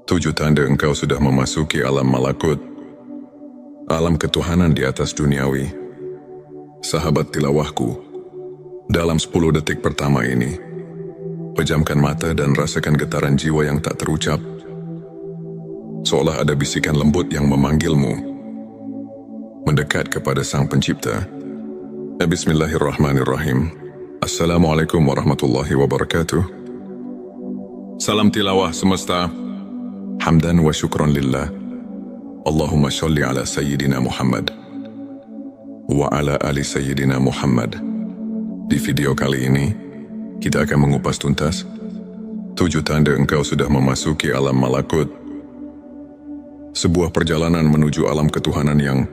7 tanda engkau sudah memasuki alam malakut, alam ketuhanan di atas duniawi. Sahabat tilawahku, dalam 10 detik pertama ini, pejamkan mata dan rasakan getaran jiwa yang tak terucap, seolah ada bisikan lembut yang memanggilmu, mendekat kepada Sang Pencipta. Bismillahirrahmanirrahim. Assalamualaikum warahmatullahi wabarakatuh. Salam tilawah semesta. Hamdan wa syukran lillah. Allahumma sholli ala Sayyidina Muhammad wa ala ali Sayyidina Muhammad. Di video kali ini, kita akan mengupas tuntas 7 tanda engkau sudah memasuki alam malakut. Sebuah perjalanan menuju alam ketuhanan yang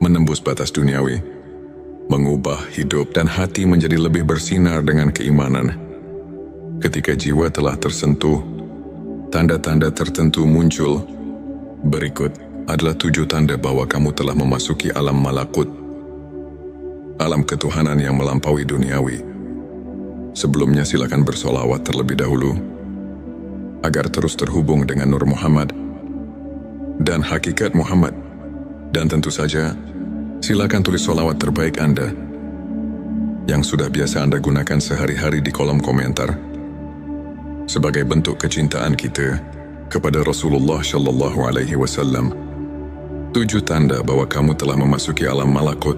menembus batas duniawi, mengubah hidup dan hati menjadi lebih bersinar dengan keimanan. Ketika jiwa telah tersentuh, tanda-tanda tertentu muncul. Berikut adalah 7 tanda bahwa kamu telah memasuki alam malakut, alam ketuhanan yang melampaui duniawi. Sebelumnya silakan bersolawat terlebih dahulu, agar terus terhubung dengan Nur Muhammad dan hakikat Muhammad. Dan tentu saja, silakan tulis solawat terbaik Anda, yang sudah biasa Anda gunakan sehari-hari di kolom komentar, sebagai bentuk kecintaan kita kepada Rasulullah Shallallahu Alaihi Wasallam. 7 tanda bahwa kamu telah memasuki alam malakut,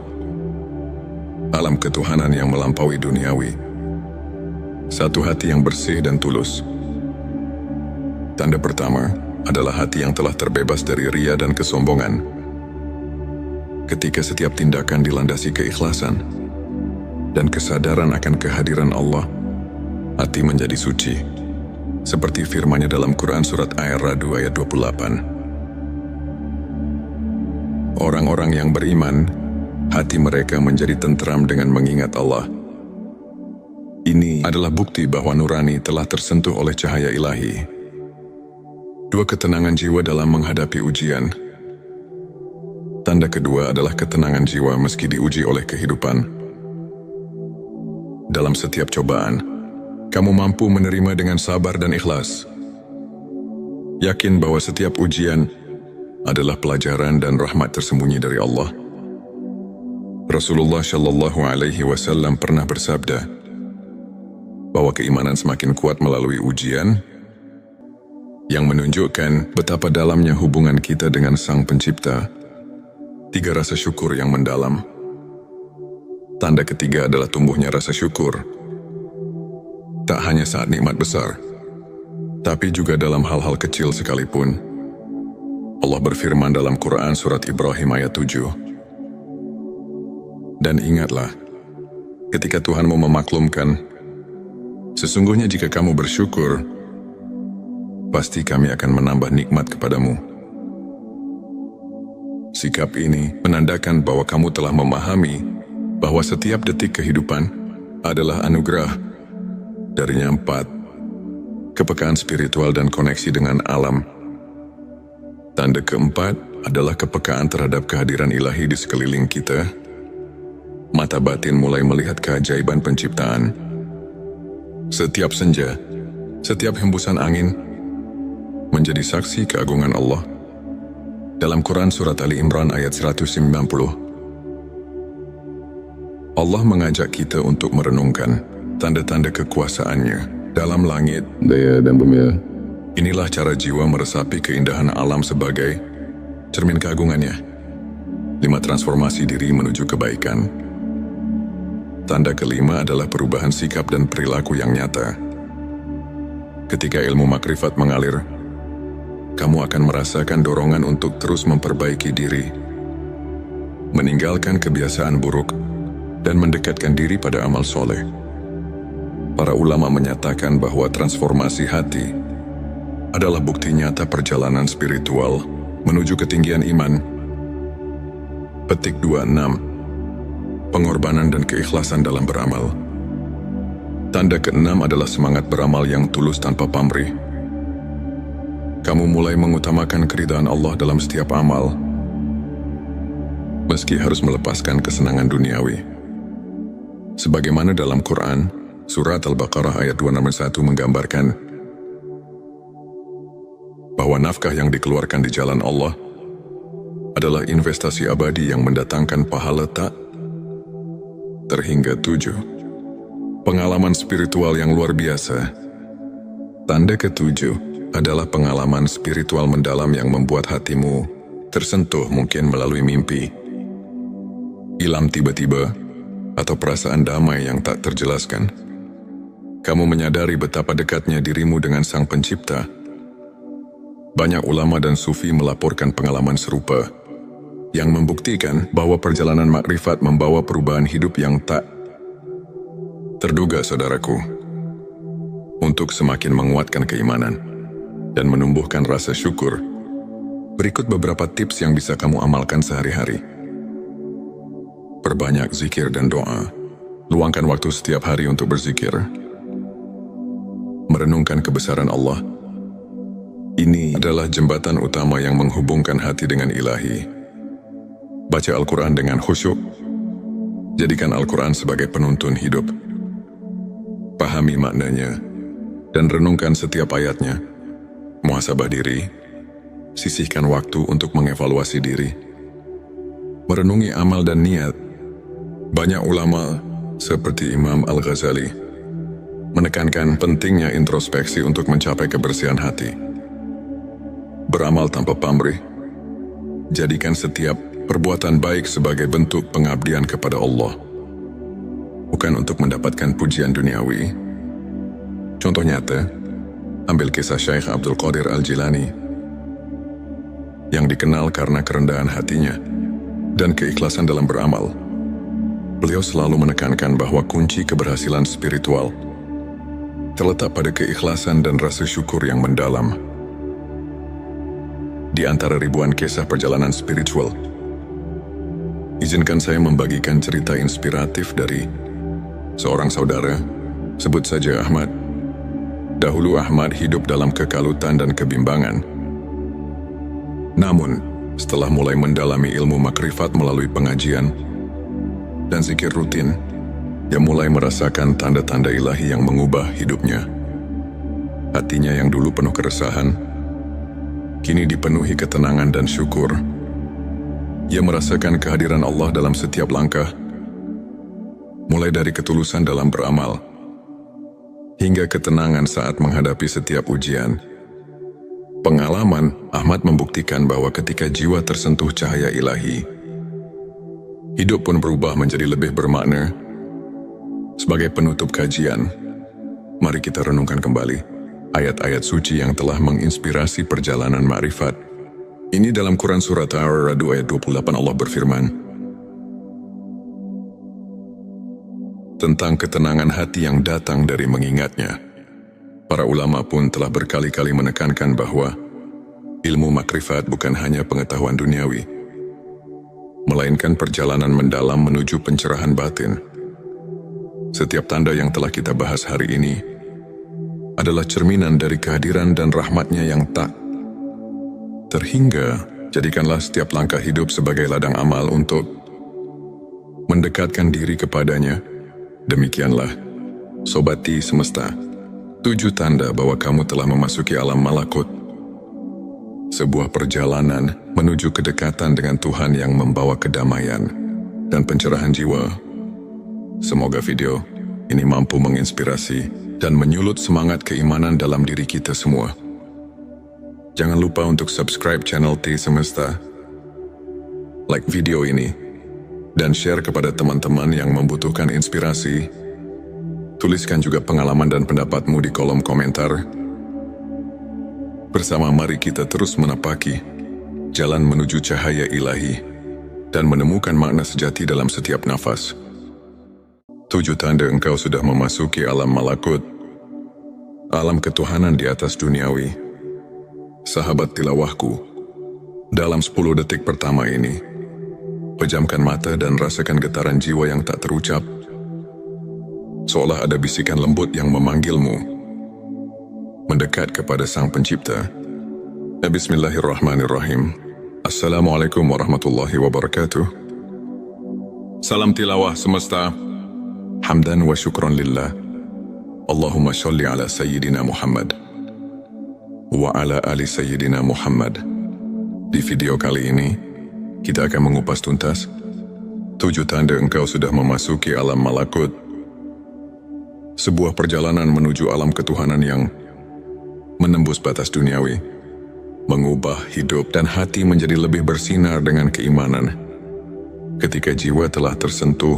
alam ketuhanan yang melampaui duniawi. 1. Hati yang bersih dan tulus. Tanda pertama adalah hati yang telah terbebas dari ria dan kesombongan. Ketika setiap tindakan dilandasi keikhlasan dan kesadaran akan kehadiran Allah, hati menjadi suci. Seperti firman-Nya dalam Quran surat Ar-Ra'd ayat 28. Orang-orang yang beriman, hati mereka menjadi tentram dengan mengingat Allah. Ini adalah bukti bahwa nurani telah tersentuh oleh cahaya ilahi. 2. Ketenangan jiwa dalam menghadapi ujian. Tanda kedua adalah ketenangan jiwa meski diuji oleh kehidupan. Dalam setiap cobaan, kamu mampu menerima dengan sabar dan ikhlas. Yakin bahwa setiap ujian adalah pelajaran dan rahmat tersembunyi dari Allah. Rasulullah Shallallahu Alaihi Wasallam pernah bersabda bahwa keimanan semakin kuat melalui ujian, yang menunjukkan betapa dalamnya hubungan kita dengan Sang Pencipta. 3. Rasa syukur yang mendalam. Tanda ketiga adalah tumbuhnya rasa syukur. Tak hanya saat nikmat besar, tapi juga dalam hal-hal kecil sekalipun. Allah berfirman dalam Quran surat Ibrahim ayat 7. Dan ingatlah, ketika Tuhanmu memaklumkan, sesungguhnya jika kamu bersyukur, pasti kami akan menambah nikmat kepadamu. Sikap ini menandakan bahwa kamu telah memahami bahwa setiap detik kehidupan adalah anugerah. Darinya 4. Kepekaan spiritual dan koneksi dengan alam. Tanda keempat adalah kepekaan terhadap kehadiran ilahi di sekeliling kita. Mata batin mulai melihat keajaiban penciptaan. Setiap senja, setiap hembusan angin, menjadi saksi keagungan Allah. Dalam Quran surat Ali Imran ayat 190, Allah mengajak kita untuk merenungkan tanda-tanda kekuasaan-Nya dalam langit, daya dan bumi. Inilah cara jiwa meresapi keindahan alam sebagai cermin keagungan-Nya. 5. Transformasi diri menuju kebaikan. Tanda kelima adalah perubahan sikap dan perilaku yang nyata. Ketika ilmu makrifat mengalir, kamu akan merasakan dorongan untuk terus memperbaiki diri, meninggalkan kebiasaan buruk, dan mendekatkan diri pada amal soleh. Para ulama menyatakan bahwa transformasi hati adalah bukti nyata perjalanan spiritual menuju ketinggian iman. Petik 26. Pengorbanan dan keikhlasan dalam beramal. Tanda ke-6 adalah semangat beramal yang tulus tanpa pamrih. Kamu mulai mengutamakan keridhaan Allah dalam setiap amal, meski harus melepaskan kesenangan duniawi. Sebagaimana dalam Quran, Surat Al-Baqarah ayat 261 menggambarkan, bahwa nafkah yang dikeluarkan di jalan Allah adalah investasi abadi yang mendatangkan pahala tak terhingga 7. Pengalaman spiritual yang luar biasa. Tanda ke-7 adalah pengalaman spiritual mendalam yang membuat hatimu tersentuh, mungkin melalui mimpi, ilham tiba-tiba, atau perasaan damai yang tak terjelaskan. Kamu menyadari betapa dekatnya dirimu dengan Sang Pencipta. Banyak ulama dan sufi melaporkan pengalaman serupa yang membuktikan bahwa perjalanan makrifat membawa perubahan hidup yang tak terduga, saudaraku. Untuk semakin menguatkan keimanan dan menumbuhkan rasa syukur, berikut beberapa tips yang bisa kamu amalkan sehari-hari. Perbanyak zikir dan doa. Luangkan waktu setiap hari untuk berzikir. Merenungkan kebesaran Allah. Ini adalah jembatan utama yang menghubungkan hati dengan Ilahi. Baca Al-Quran dengan khusyuk. Jadikan Al-Quran sebagai penuntun hidup. Pahami maknanya dan renungkan setiap ayatnya. Muhasabah diri. Sisihkan waktu untuk mengevaluasi diri. Merenungi amal dan niat. Banyak ulama seperti Imam Al-Ghazali menekankan pentingnya introspeksi untuk mencapai kebersihan hati. Beramal tanpa pamrih. Jadikan setiap perbuatan baik sebagai bentuk pengabdian kepada Allah, bukan untuk mendapatkan pujian duniawi. Contoh nyata, ambil kisah Syekh Abdul Qadir Al-Jilani yang dikenal karena kerendahan hatinya dan keikhlasan dalam beramal. Beliau selalu menekankan bahwa kunci keberhasilan spiritual terletak pada keikhlasan dan rasa syukur yang mendalam. Di antara ribuan kisah perjalanan spiritual, izinkan saya membagikan cerita inspiratif dari seorang saudara, sebut saja Ahmad. Dahulu Ahmad hidup dalam kekalutan dan kebimbangan. Namun, setelah mulai mendalami ilmu makrifat melalui pengajian dan zikir rutin, dia mulai merasakan tanda-tanda ilahi yang mengubah hidupnya. Hatinya yang dulu penuh keresahan, kini dipenuhi ketenangan dan syukur. Ia merasakan kehadiran Allah dalam setiap langkah, mulai dari ketulusan dalam beramal, hingga ketenangan saat menghadapi setiap ujian. Pengalaman Ahmad membuktikan bahwa ketika jiwa tersentuh cahaya ilahi, hidup pun berubah menjadi lebih bermakna. Sebagai penutup kajian, mari kita renungkan kembali ayat-ayat suci yang telah menginspirasi perjalanan makrifat. Ini dalam Quran Surat Ar-Ra'd ayat 28 Allah berfirman tentang ketenangan hati yang datang dari mengingatnya. Para ulama pun telah berkali-kali menekankan bahwa ilmu makrifat bukan hanya pengetahuan duniawi, melainkan perjalanan mendalam menuju pencerahan batin. Setiap tanda yang telah kita bahas hari ini adalah cerminan dari kehadiran dan rahmatnya yang tak terhingga. Jadikanlah setiap langkah hidup sebagai ladang amal untuk mendekatkan diri kepadanya. Demikianlah, Sobati Semesta, 7 tanda bahwa kamu telah memasuki alam malakut. Sebuah perjalanan menuju kedekatan dengan Tuhan yang membawa kedamaian dan pencerahan jiwa. Semoga video ini mampu menginspirasi dan menyulut semangat keimanan dalam diri kita semua. Jangan lupa untuk subscribe channel T Semesta, like video ini, dan share kepada teman-teman yang membutuhkan inspirasi. Tuliskan juga pengalaman dan pendapatmu di kolom komentar. Bersama mari kita terus menapaki jalan menuju cahaya ilahi dan menemukan makna sejati dalam setiap nafas. 7 tanda engkau sudah memasuki alam malakut, alam ketuhanan di atas duniawi. Sahabat tilawahku, dalam 10 detik pertama ini, pejamkan mata dan rasakan getaran jiwa yang tak terucap. Seolah ada bisikan lembut yang memanggilmu mendekat kepada Sang Pencipta. Bismillahirrahmanirrahim. Assalamualaikum warahmatullahi wabarakatuh. Salam tilawah semesta. Hamdan wa syukran lillah. Allahumma sholli ala Sayyidina Muhammad wa ala ali Sayyidina Muhammad. Di video kali ini, kita akan mengupas tuntas 7 tanda engkau sudah memasuki alam malakut. Sebuah perjalanan menuju alam ketuhanan yang menembus batas duniawi, mengubah hidup dan hati menjadi lebih bersinar dengan keimanan. Ketika jiwa telah tersentuh,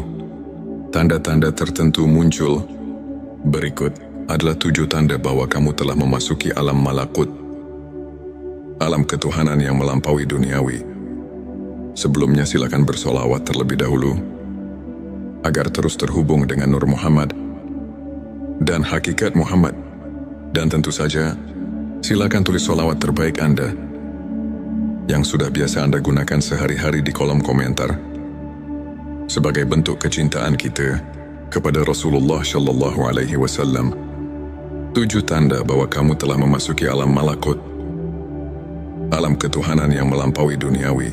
tanda-tanda tertentu muncul. Berikut adalah 7 tanda bahwa kamu telah memasuki alam malakut, alam ketuhanan yang melampaui duniawi. Sebelumnya silakan bersolawat terlebih dahulu, agar terus terhubung dengan Nur Muhammad dan hakikat Muhammad. Dan tentu saja, silakan tulis solawat terbaik Anda yang sudah biasa Anda gunakan sehari-hari di kolom komentar, sebagai bentuk kecintaan kita kepada Rasulullah Shallallahu Alaihi Wasallam. 7 tanda bahwa kamu telah memasuki alam malakut, alam ketuhanan yang melampaui duniawi.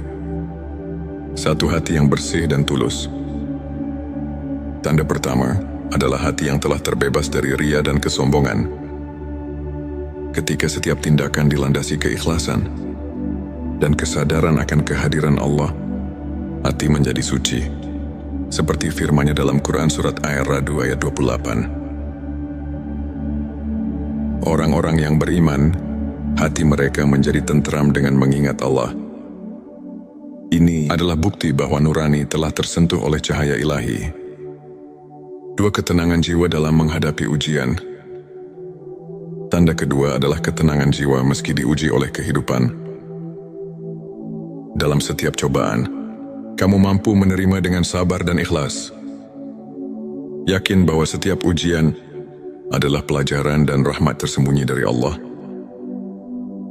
1. Hati yang bersih dan tulus. Tanda pertama adalah hati yang telah terbebas dari ria dan kesombongan. Ketika setiap tindakan dilandasi keikhlasan dan kesadaran akan kehadiran Allah, hati menjadi suci. Seperti firman-Nya dalam Quran Surat Ar-Ra'd ayat 28. Orang-orang yang beriman, hati mereka menjadi tentram dengan mengingat Allah. Ini adalah bukti bahwa nurani telah tersentuh oleh cahaya ilahi. 2. Ketenangan jiwa dalam menghadapi ujian. Tanda kedua adalah ketenangan jiwa meski diuji oleh kehidupan. Dalam setiap cobaan, kamu mampu menerima dengan sabar dan ikhlas. Yakin bahwa setiap ujian adalah pelajaran dan rahmat tersembunyi dari Allah.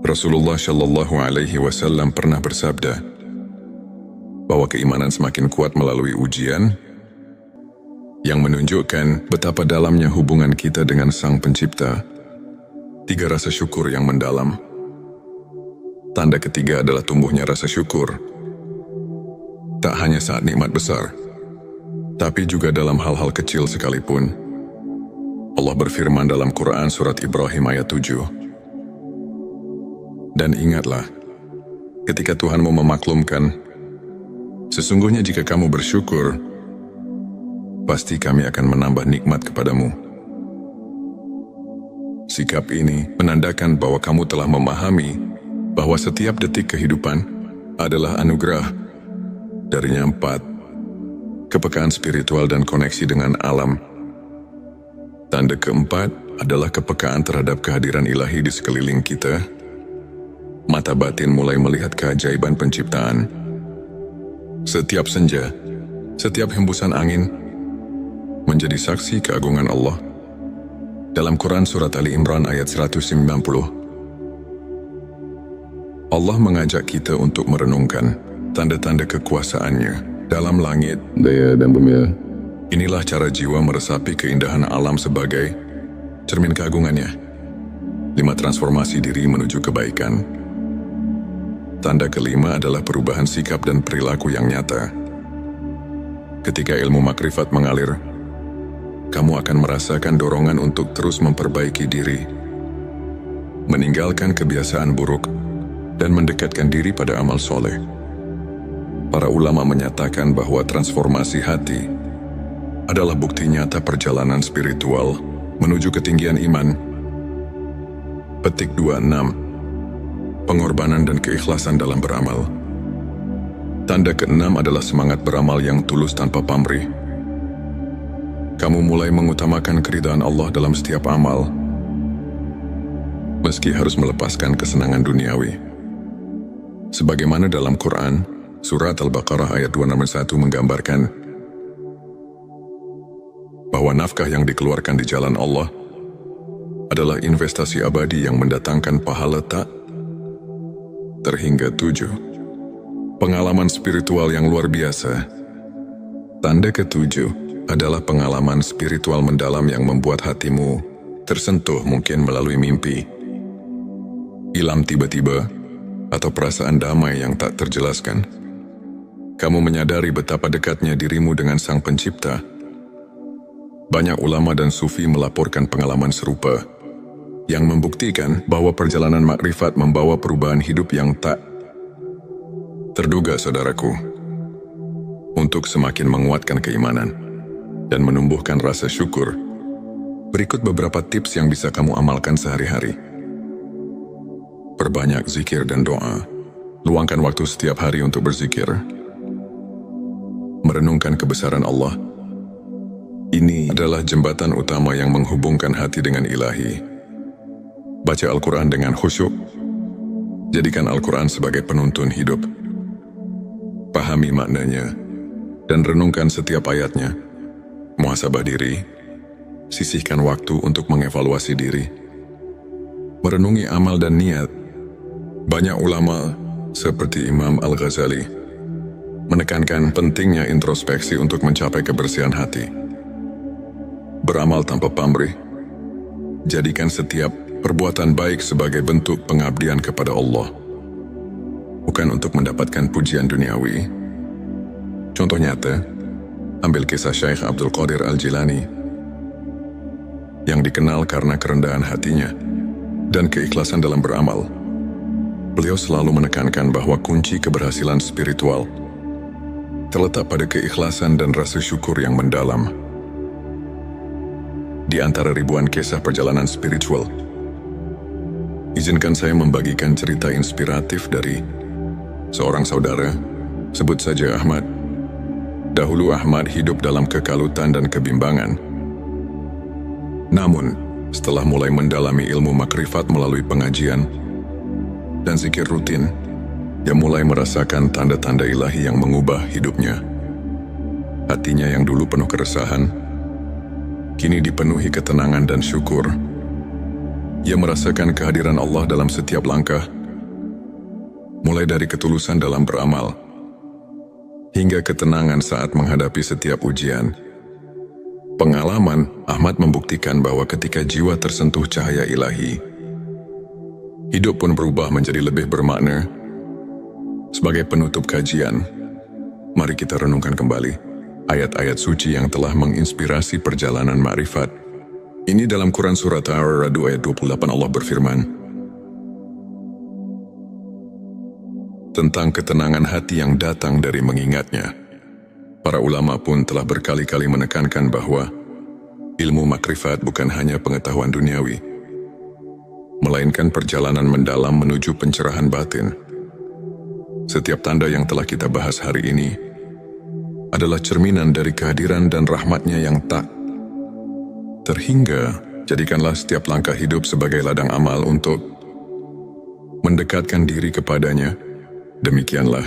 Rasulullah Shallallahu Alaihi Wasallam pernah bersabda bahwa keimanan semakin kuat melalui ujian, yang menunjukkan betapa dalamnya hubungan kita dengan Sang Pencipta. 3. Rasa syukur yang mendalam. Tanda ketiga adalah tumbuhnya rasa syukur. Tak hanya saat nikmat besar, tapi juga dalam hal-hal kecil sekalipun. Allah berfirman dalam Quran Surat Ibrahim ayat 7. Dan ingatlah, ketika Tuhanmu memaklumkan, sesungguhnya jika kamu bersyukur, pasti kami akan menambah nikmat kepadamu. Sikap ini menandakan bahwa kamu telah memahami bahwa setiap detik kehidupan adalah anugerah. Darinya 4. Kepekaan spiritual dan koneksi dengan alam. Tanda keempat adalah kepekaan terhadap kehadiran ilahi di sekeliling kita. Mata batin mulai melihat keajaiban penciptaan. Setiap senja, setiap hembusan angin menjadi saksi keagungan Allah. Dalam Quran Surat Ali Imran ayat 190, Allah mengajak kita untuk merenungkan tanda-tanda kekuasaannya dalam langit, daya dan bumi. Inilah cara jiwa meresapi keindahan alam sebagai cermin keagungannya. 5. Transformasi diri menuju kebaikan. Tanda kelima adalah perubahan sikap dan perilaku yang nyata. Ketika ilmu makrifat mengalir, kamu akan merasakan dorongan untuk terus memperbaiki diri, meninggalkan kebiasaan buruk, dan mendekatkan diri pada amal soleh. Para ulama menyatakan bahwa transformasi hati adalah bukti nyata perjalanan spiritual menuju ketinggian iman. Petik 26. Pengorbanan dan keikhlasan dalam beramal. Tanda keenam adalah semangat beramal yang tulus tanpa pamrih. Kamu mulai mengutamakan keridhaan Allah dalam setiap amal, meski harus melepaskan kesenangan duniawi. Sebagaimana dalam Quran, Surat Al-Baqarah ayat 261 menggambarkan bahwa nafkah yang dikeluarkan di jalan Allah adalah investasi abadi yang mendatangkan pahala tak terhingga 7. Pengalaman spiritual yang luar biasa. Tanda ke-7 adalah pengalaman spiritual mendalam yang membuat hatimu tersentuh, mungkin melalui mimpi, ilham tiba-tiba, atau perasaan damai yang tak terjelaskan. Kamu menyadari betapa dekatnya dirimu dengan Sang Pencipta. Banyak ulama dan sufi melaporkan pengalaman serupa, yang membuktikan bahwa perjalanan makrifat membawa perubahan hidup yang tak terduga, saudaraku. Untuk semakin menguatkan keimanan dan menumbuhkan rasa syukur, berikut beberapa tips yang bisa kamu amalkan sehari-hari. Perbanyak zikir dan doa. Luangkan waktu setiap hari untuk berzikir. Merenungkan kebesaran Allah. Ini adalah jembatan utama yang menghubungkan hati dengan Ilahi. Baca Al-Quran dengan khusyuk. Jadikan Al-Quran sebagai penuntun hidup. Pahami maknanya dan renungkan setiap ayatnya. Muhasabah diri. Sisihkan waktu untuk mengevaluasi diri. Merenungi amal dan niat. Banyak ulama seperti Imam Al-Ghazali menekankan pentingnya introspeksi untuk mencapai kebersihan hati. Beramal tanpa pamrih. Jadikan setiap perbuatan baik sebagai bentuk pengabdian kepada Allah, bukan untuk mendapatkan pujian duniawi. Contoh nyata, ambil kisah Syekh Abdul Qadir Al-Jilani yang dikenal karena kerendahan hatinya dan keikhlasan dalam beramal. Beliau selalu menekankan bahwa kunci keberhasilan spiritual terletak pada keikhlasan dan rasa syukur yang mendalam. Di antara ribuan kisah perjalanan spiritual, izinkan saya membagikan cerita inspiratif dari seorang saudara, sebut saja Ahmad. Dahulu Ahmad hidup dalam kekalutan dan kebimbangan. Namun, setelah mulai mendalami ilmu makrifat melalui pengajian dan zikir rutin, dia mulai merasakan tanda-tanda ilahi yang mengubah hidupnya. Hatinya yang dulu penuh keresahan, kini dipenuhi ketenangan dan syukur. Ia merasakan kehadiran Allah dalam setiap langkah, mulai dari ketulusan dalam beramal, hingga ketenangan saat menghadapi setiap ujian. Pengalaman Ahmad membuktikan bahwa ketika jiwa tersentuh cahaya ilahi, hidup pun berubah menjadi lebih bermakna. Sebagai penutup kajian, mari kita renungkan kembali ayat-ayat suci yang telah menginspirasi perjalanan makrifat. Ini dalam Quran Surat Ar-Ra'd ayat 28 Allah berfirman tentang ketenangan hati yang datang dari mengingatnya. Para ulama pun telah berkali-kali menekankan bahwa ilmu makrifat bukan hanya pengetahuan duniawi, melainkan perjalanan mendalam menuju pencerahan batin. Setiap tanda yang telah kita bahas hari ini adalah cerminan dari kehadiran dan rahmatnya yang tak terhingga. Jadikanlah setiap langkah hidup sebagai ladang amal untuk mendekatkan diri kepadanya. Demikianlah,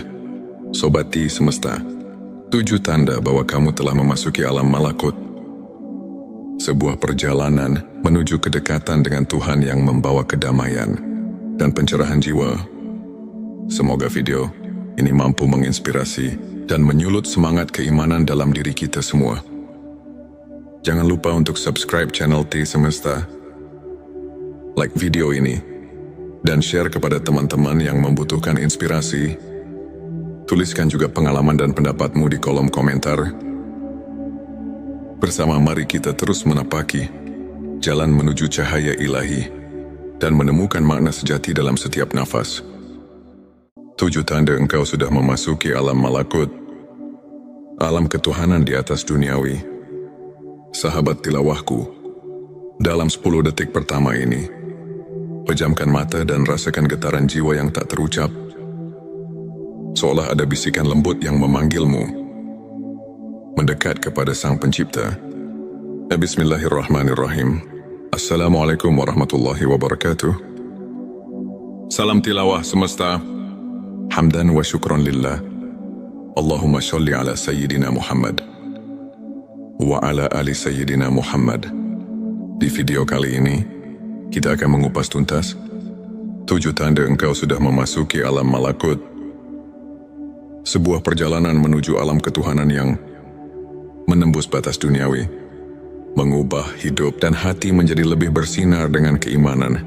Sobati Semesta, 7 tanda bahwa kamu telah memasuki alam malakut. Sebuah perjalanan menuju kedekatan dengan Tuhan yang membawa kedamaian dan pencerahan jiwa. Semoga video ini mampu menginspirasi dan menyulut semangat keimanan dalam diri kita semua. Jangan lupa untuk subscribe channel T Semesta, like video ini, dan share kepada teman-teman yang membutuhkan inspirasi. Tuliskan juga pengalaman dan pendapatmu di kolom komentar. Bersama mari kita terus menapaki jalan menuju cahaya ilahi dan menemukan makna sejati dalam setiap nafas. 7 tanda engkau sudah memasuki alam malakut, alam ketuhanan di atas duniawi. Sahabat tilawahku, dalam 10 detik pertama ini, pejamkan mata dan rasakan getaran jiwa yang tak terucap. Seolah ada bisikan lembut yang memanggilmu mendekat kepada Sang Pencipta. Bismillahirrahmanirrahim. Assalamualaikum warahmatullahi wabarakatuh. Salam tilawah semesta. Hamdan wa syukran lillah. Allahumma sholli ala Sayyidina Muhammad wa ala ali Sayyidina Muhammad. Di video kali ini, kita akan mengupas tuntas 7 tanda engkau sudah memasuki alam malakut. Sebuah perjalanan menuju alam ketuhanan yang menembus batas duniawi, mengubah hidup dan hati menjadi lebih bersinar dengan keimanan.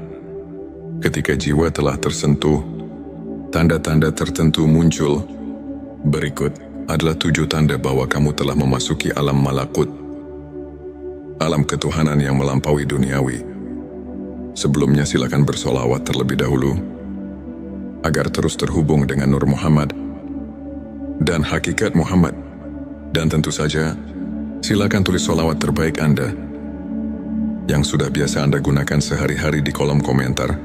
Ketika jiwa telah tersentuh, tanda-tanda tertentu muncul. Berikut adalah 7 tanda bahwa kamu telah memasuki alam malakut, alam ketuhanan yang melampaui duniawi. Sebelumnya silakan bersolawat terlebih dahulu, agar terus terhubung dengan Nur Muhammad dan hakikat Muhammad. Dan tentu saja, silakan tulis solawat terbaik Anda yang sudah biasa Anda gunakan sehari-hari di kolom komentar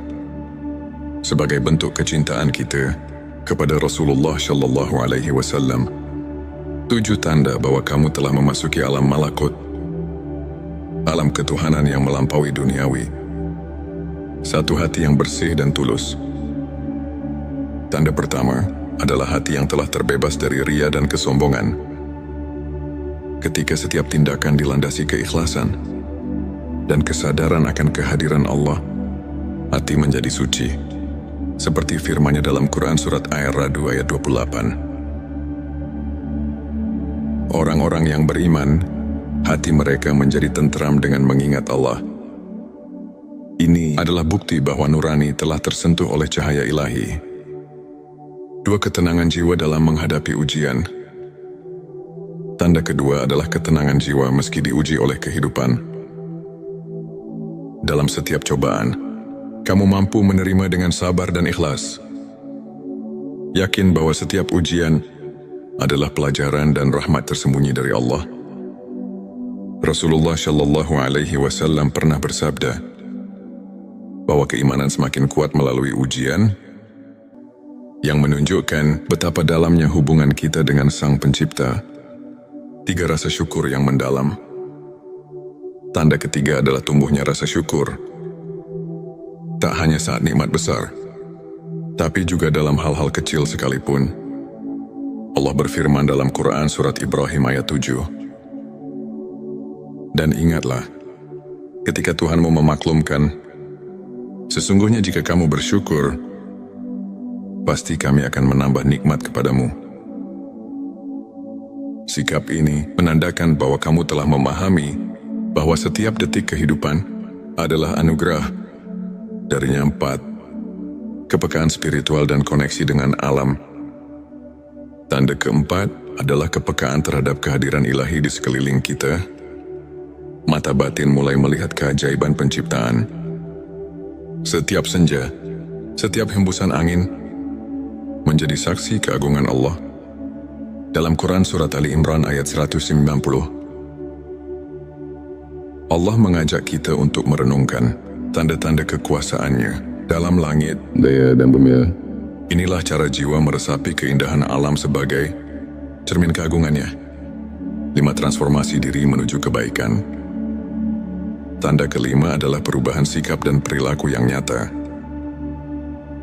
sebagai bentuk kecintaan kita kepada Rasulullah Shallallahu Alaihi Wasallam. 7 tanda bahwa kamu telah memasuki alam malakut, alam ketuhanan yang melampaui duniawi. 1. Hati yang bersih dan tulus. Tanda pertama adalah hati yang telah terbebas dari ria dan kesombongan. Ketika setiap tindakan dilandasi keikhlasan dan kesadaran akan kehadiran Allah, hati menjadi suci. Seperti firman-Nya dalam Quran Surat Ar-Ra'd ayat 28. Orang-orang yang beriman, hati mereka menjadi tentram dengan mengingat Allah. Ini adalah bukti bahwa nurani telah tersentuh oleh cahaya ilahi. 2. Ketenangan jiwa dalam menghadapi ujian. Tanda kedua adalah ketenangan jiwa meski diuji oleh kehidupan. Dalam setiap cobaan, kamu mampu menerima dengan sabar dan ikhlas. Yakin bahwa setiap ujian adalah pelajaran dan rahmat tersembunyi dari Allah. Rasulullah Shallallahu Alaihi Wasallam pernah bersabda bahwa keimanan semakin kuat melalui ujian, yang menunjukkan betapa dalamnya hubungan kita dengan Sang Pencipta. 3. Rasa syukur yang mendalam. Tanda ketiga adalah tumbuhnya rasa syukur. Tak hanya saat nikmat besar, tapi juga dalam hal-hal kecil sekalipun. Allah berfirman dalam Quran Surat Ibrahim ayat 7. Dan ingatlah, ketika Tuhanmu memaklumkan, sesungguhnya jika kamu bersyukur, pasti kami akan menambah nikmat kepadamu. Sikap ini menandakan bahwa kamu telah memahami bahwa setiap detik kehidupan adalah anugerah. Darinya 4. Kepekaan spiritual dan koneksi dengan alam. Tanda keempat adalah kepekaan terhadap kehadiran ilahi di sekeliling kita. Mata batin mulai melihat keajaiban penciptaan. Setiap senja, setiap hembusan angin menjadi saksi keagungan Allah. Dalam Quran Surat Ali Imran ayat 190, Allah mengajak kita untuk merenungkan tanda-tanda kekuasaan-Nya dalam langit, daya dan bumi. Inilah cara jiwa meresapi keindahan alam sebagai cermin keagungan-Nya. 5. Transformasi diri menuju kebaikan. Tanda kelima adalah perubahan sikap dan perilaku yang nyata.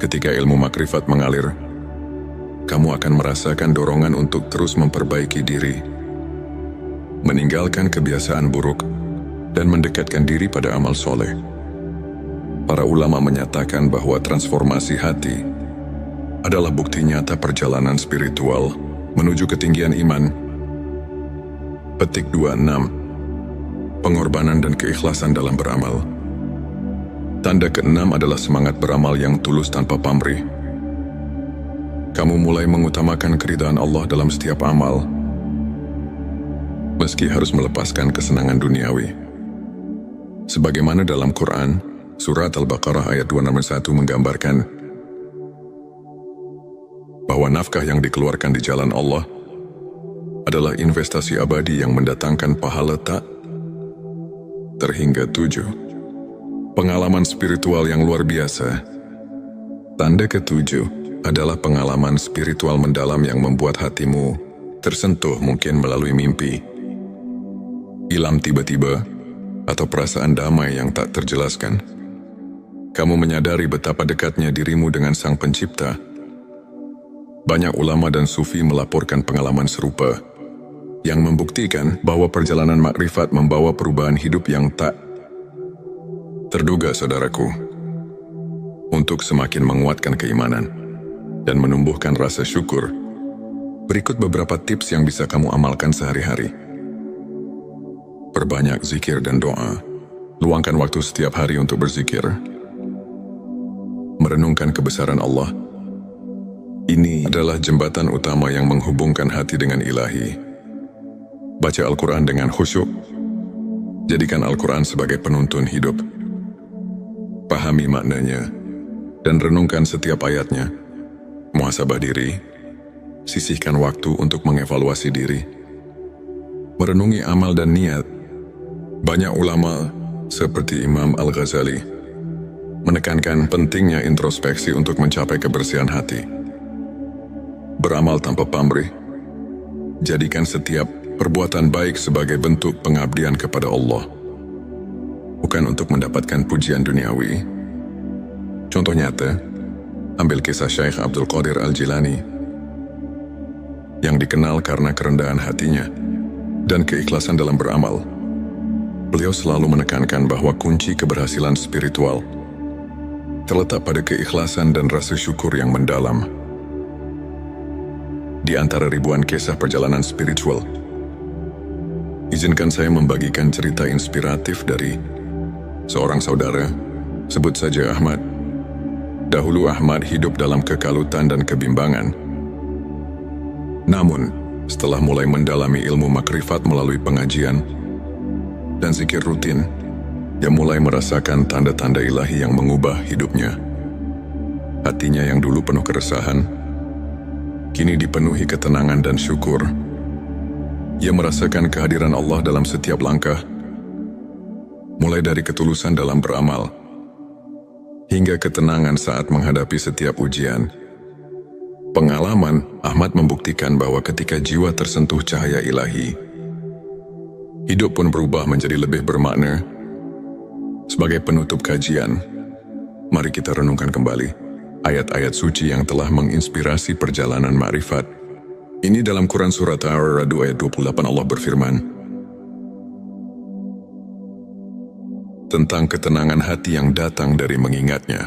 Ketika ilmu makrifat mengalir, kamu akan merasakan dorongan untuk terus memperbaiki diri, meninggalkan kebiasaan buruk, dan mendekatkan diri pada amal soleh. Para ulama menyatakan bahwa transformasi hati adalah bukti nyata perjalanan spiritual menuju ketinggian iman. Petik 26. Pengorbanan dan keikhlasan dalam beramal. Tanda keenam adalah semangat beramal yang tulus tanpa pamrih. Kamu mulai mengutamakan keridhaan Allah dalam setiap amal, meski harus melepaskan kesenangan duniawi. Sebagaimana dalam Quran, Surat Al-Baqarah ayat 261 menggambarkan bahwa nafkah yang dikeluarkan di jalan Allah adalah investasi abadi yang mendatangkan pahala tak terhingga 7. Pengalaman spiritual yang luar biasa. Tanda ke-7 adalah pengalaman spiritual mendalam yang membuat hatimu tersentuh, mungkin melalui mimpi, ilham tiba-tiba, atau perasaan damai yang tak terjelaskan. Kamu menyadari betapa dekatnya dirimu dengan Sang Pencipta. Banyak ulama dan sufi melaporkan pengalaman serupa, yang membuktikan bahwa perjalanan makrifat membawa perubahan hidup yang tak terduga, saudaraku. Untuk semakin menguatkan keimanan dan menumbuhkan rasa syukur, berikut beberapa tips yang bisa kamu amalkan sehari-hari. Perbanyak zikir dan doa. Luangkan waktu setiap hari untuk berzikir. Merenungkan kebesaran Allah. Ini adalah jembatan utama yang menghubungkan hati dengan ilahi. Baca Al-Quran dengan khusyuk. Jadikan Al-Quran sebagai penuntun hidup. pahami maknanya, dan renungkan setiap ayatnya. Muhasabah diri, sisihkan waktu untuk mengevaluasi diri. Merenungi amal dan niat. Banyak ulama seperti Imam Al-Ghazali menekankan pentingnya introspeksi untuk mencapai kebersihan hati. Beramal tanpa pamrih. Jadikan setiap perbuatan baik sebagai bentuk pengabdian kepada Allah, bukan untuk mendapatkan pujian duniawi. Contoh nyata, ambil kisah Syekh Abdul Qadir Al-Jilani yang dikenal karena kerendahan hatinya dan keikhlasan dalam beramal. Beliau selalu menekankan bahwa kunci keberhasilan spiritual terletak pada keikhlasan dan rasa syukur yang mendalam. Di antara ribuan kisah perjalanan spiritual, izinkan saya membagikan cerita inspiratif dari seorang saudara, sebut saja Ahmad. Dahulu Ahmad hidup dalam kekalutan dan kebimbangan. Namun, setelah mulai mendalami ilmu makrifat melalui pengajian dan zikir rutin, dia mulai merasakan tanda-tanda ilahi yang mengubah hidupnya. Hatinya yang dulu penuh keresahan, kini dipenuhi ketenangan dan syukur. Ia merasakan kehadiran Allah dalam setiap langkah, mulai dari ketulusan dalam beramal, hingga ketenangan saat menghadapi setiap ujian. Pengalaman Ahmad membuktikan bahwa ketika jiwa tersentuh cahaya ilahi, hidup pun berubah menjadi lebih bermakna. Sebagai penutup kajian, mari kita renungkan kembali ayat-ayat suci yang telah menginspirasi perjalanan ma'rifat. Ini dalam Quran Surat Ar-Ra'd ayat 28 Allah berfirman tentang ketenangan hati yang datang dari mengingatnya.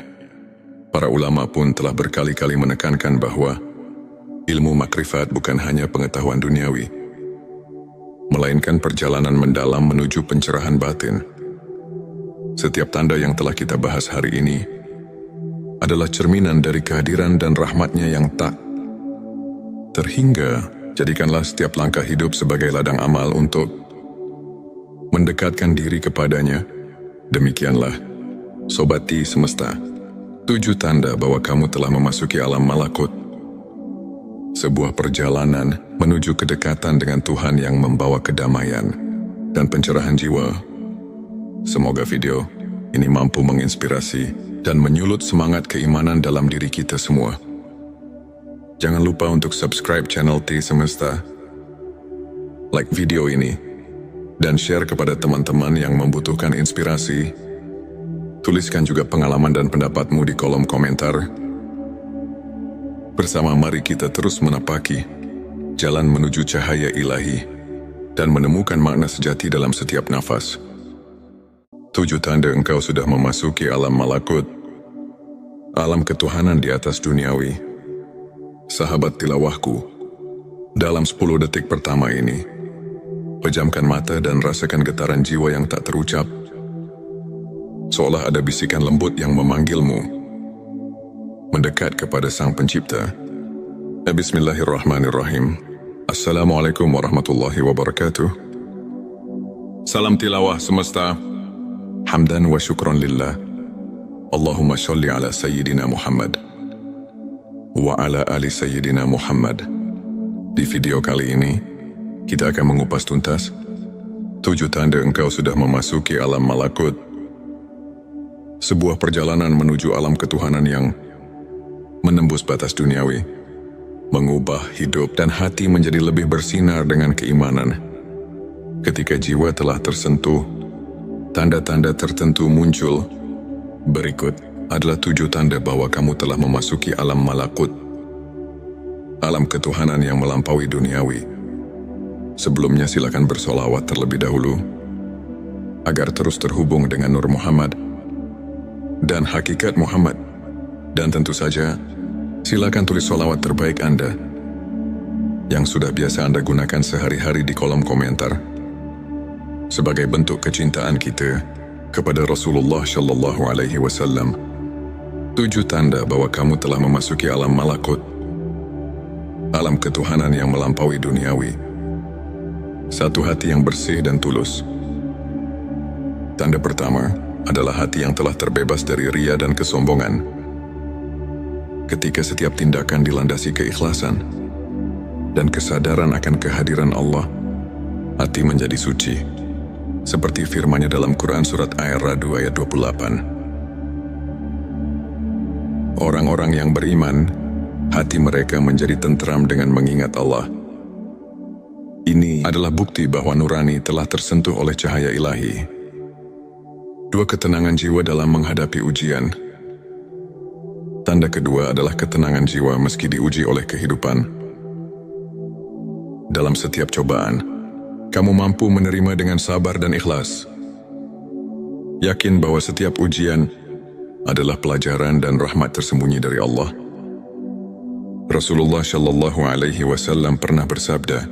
Para ulama pun telah berkali-kali menekankan bahwa ilmu makrifat bukan hanya pengetahuan duniawi, melainkan perjalanan mendalam menuju pencerahan batin. Setiap tanda yang telah kita bahas hari ini adalah cerminan dari kehadiran dan rahmatnya yang tak terhingga. Jadikanlah setiap langkah hidup sebagai ladang amal untuk mendekatkan diri kepadanya. Demikianlah, Sobati Semesta, 7 tanda bahwa kamu telah memasuki alam malakut. Sebuah perjalanan menuju kedekatan dengan Tuhan yang membawa kedamaian dan pencerahan jiwa. Semoga video ini mampu menginspirasi dan menyulut semangat keimanan dalam diri kita semua. Jangan lupa untuk subscribe channel T Semesta, like video ini, dan share kepada teman-teman yang membutuhkan inspirasi. Tuliskan juga pengalaman dan pendapatmu di kolom komentar. Bersama mari kita terus menapaki jalan menuju cahaya ilahi dan menemukan makna sejati dalam setiap nafas. 7 tanda engkau sudah memasuki alam malakut, alam ketuhanan di atas duniawi. Sahabat tilawahku, dalam 10 detik pertama ini, pejamkan mata dan rasakan getaran jiwa yang tak terucap. Seolah ada bisikan lembut yang memanggilmu mendekat kepada Sang Pencipta. Bismillahirrahmanirrahim. Assalamualaikum warahmatullahi wabarakatuh. Salam tilawah semesta. Hamdan wa syukran lillah. Allahumma sholli ala Sayyidina Muhammad wa ala ali Sayyidina Muhammad. Di video kali ini, kita akan mengupas tuntas 7 tanda engkau sudah memasuki alam malakut. Sebuah perjalanan menuju alam ketuhanan yang menembus batas duniawi, mengubah hidup dan hati menjadi lebih bersinar dengan keimanan. Ketika jiwa telah tersentuh, tanda-tanda tertentu muncul. Berikut adalah 7 tanda bahwa kamu telah memasuki alam malakut, alam ketuhanan yang melampaui duniawi. Sebelumnya silakan bersolawat terlebih dahulu, agar terus terhubung dengan Nur Muhammad dan hakikat Muhammad. Dan tentu saja, silakan tulis solawat terbaik Anda yang sudah biasa Anda gunakan sehari-hari di kolom komentar, sebagai bentuk kecintaan kita kepada Rasulullah Shallallahu Alaihi Wasallam. 7 tanda bahwa kamu telah memasuki alam malakut, alam ketuhanan yang melampaui duniawi. 1. Hati yang bersih dan tulus. Tanda pertama, adalah hati yang telah terbebas dari ria dan kesombongan. Ketika setiap tindakan dilandasi keikhlasan dan kesadaran akan kehadiran Allah, hati menjadi suci. Seperti firman-Nya dalam Quran surat Ar-Ra'd ayat 28. Orang-orang yang beriman, hati mereka menjadi tentram dengan mengingat Allah. Ini adalah bukti bahwa nurani telah tersentuh oleh cahaya ilahi. Dua, ketenangan jiwa dalam menghadapi ujian. Tanda kedua adalah ketenangan jiwa meski diuji oleh kehidupan. Dalam setiap cobaan, kamu mampu menerima dengan sabar dan ikhlas. Yakin bahwa setiap ujian adalah pelajaran dan rahmat tersembunyi dari Allah. Rasulullah Shallallahu Alaihi Wasallam pernah bersabda,